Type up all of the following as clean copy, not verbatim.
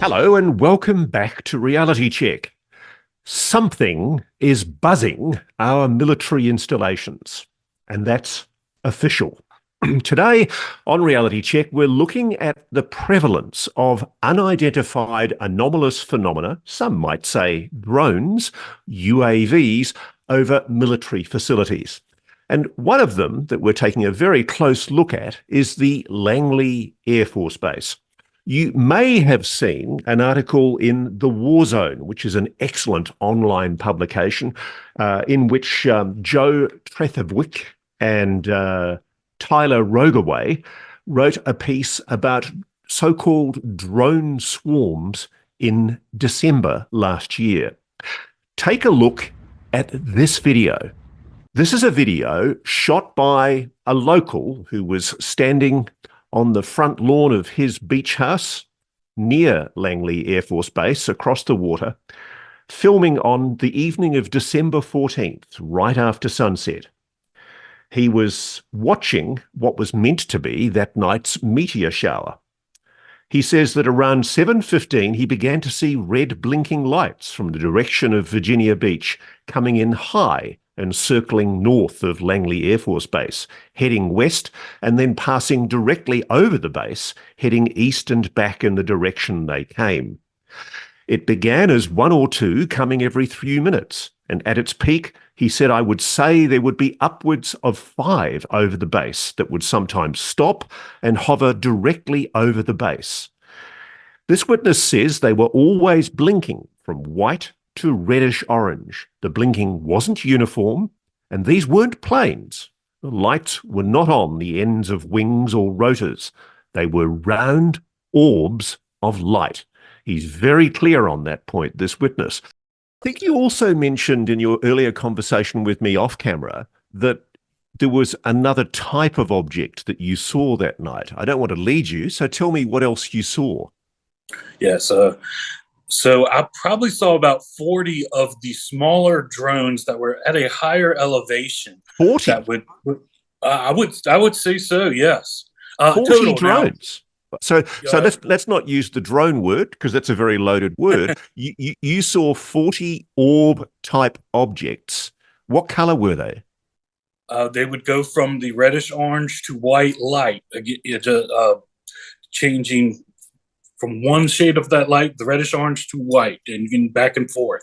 Hello and welcome back to Reality Check. Something is buzzing our military installations, and that's official. Today on Reality Check, we're looking at the prevalence of unidentified anomalous phenomena, some might say drones, UAVs, over military facilities. And one of them that we're taking a very close look at is the Langley Air Force Base. You may have seen an article in The War Zone, which is an excellent online publication in which Joe Trethewicz and Tyler Rogaway wrote a piece about so-called drone swarms in December last year. Take a look at this video. This is a video shot by a local who was standing on the front lawn of his beach house near Langley Air Force Base across the water, filming on the evening of December 14th, right after sunset. He was watching what was meant to be that night's meteor shower. He says that around 7:15 he began to see red blinking lights from the direction of Virginia Beach coming in high and circling north of Langley Air Force Base, heading west and then passing directly over the base, heading east and back in the direction they came. It began as one or two coming every few minutes, and at its peak, he said, I would say there would be upwards of 5 over the base that would sometimes stop and hover directly over the base. This witness says they were always blinking from white to reddish orange. The blinking wasn't uniform, and these weren't planes. The lights were not on the ends of wings or rotors. They were round orbs of light. He's very clear on that point, this witness. I think you also mentioned in your earlier conversation with me off camera that there was another type of object that you saw that night. I don't want to lead you, so tell me what else you saw. Yes, so I probably saw about 40 of the smaller drones that were at a higher elevation. 40? That would, I would say so. Yes, 40 total drones. So now. let's not use the drone word because that's a very loaded word. You saw 40 orb type objects. What color were they? They would go from the reddish orange to white light, changing from one shade of that light, the reddish orange, to white, and back and forth.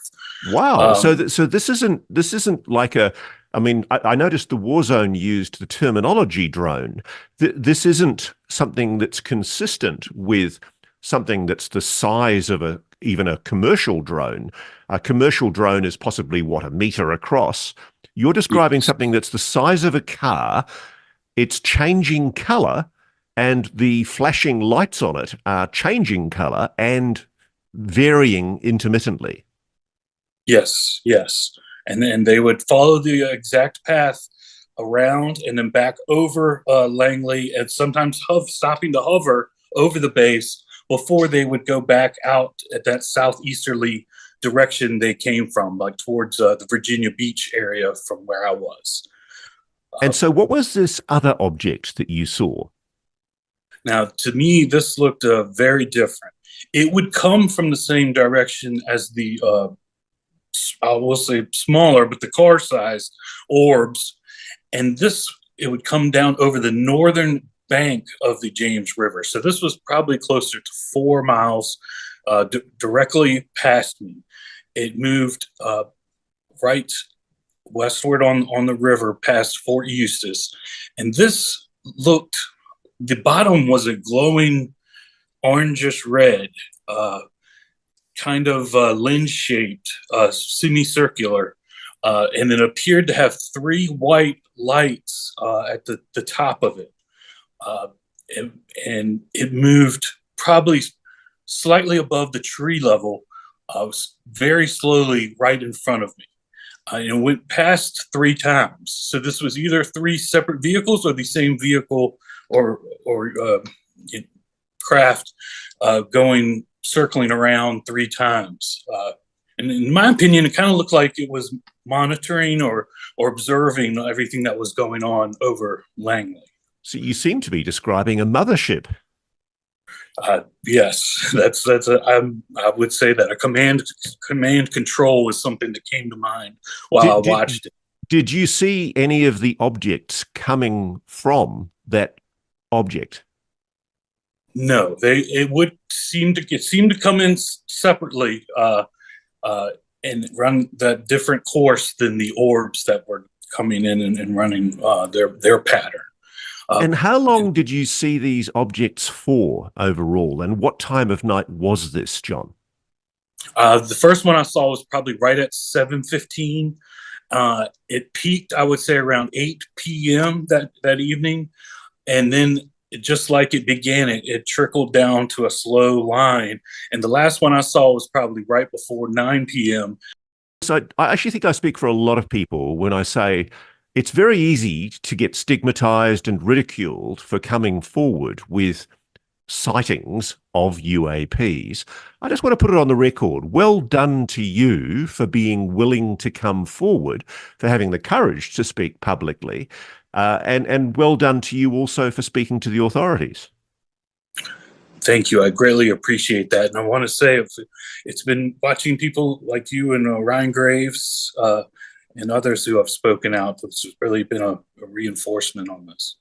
Wow. So this isn't like a. I mean, I noticed the War Zone used the terminology drone. This isn't something that's consistent with something that's the size of even a commercial drone. A commercial drone is possibly, what, a meter across. You're describing something that's the size of a car. It's changing color, and the flashing lights on it are changing color and varying intermittently. Yes, yes. And then they would follow the exact path around and then back over Langley, and sometimes stopping to hover over the base before they would go back out at that southeasterly direction they came from, like towards the Virginia Beach area from where I was. And so what was this other object that you saw? Now, to me, this looked very different. It would come from the same direction as the I will say smaller, but the car size orbs. And it would come down over the northern bank of the James River. So this was probably closer to 4 miles directly past me. It moved right westward on the river past Fort Eustis. And the bottom was a glowing orangish red, kind of lens-shaped, semicircular, and it appeared to have 3 white lights at the top of it. And it moved probably slightly above the tree level, very slowly right in front of me. And it went past 3 times. So this was either 3 separate vehicles or the same vehicle or craft circling around 3 times. And in my opinion, it kind of looked like it was monitoring or observing everything that was going on over Langley. So you seem to be describing a mothership. Yes, I would say that a command control is something that came to mind while I Did, did, watched it. did you see any of the objects coming from that object? No, it seemed to come in separately uh, and run that different course than the orbs that were coming in and running their pattern. Uh, And how long did you see these objects for overall? And what time of night was this, John? the first one I saw was probably right at 7:15. It peaked, I would say, around 8 p.m. that evening, and then just like it began, it trickled down to a slow line. And the last one I saw was probably right before 9 p.m. So I actually think I speak for a lot of people when I say it's very easy to get stigmatized and ridiculed for coming forward with sightings of UAPs. I just want to put it on the record. Well done to you for being willing to come forward, for having the courage to speak publicly, and well done to you also for speaking to the authorities. Thank you. I greatly appreciate that. And I want to say it's been watching people like you and Ryan Graves and others who have spoken out. It's really been a reinforcement on this.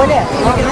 Olha!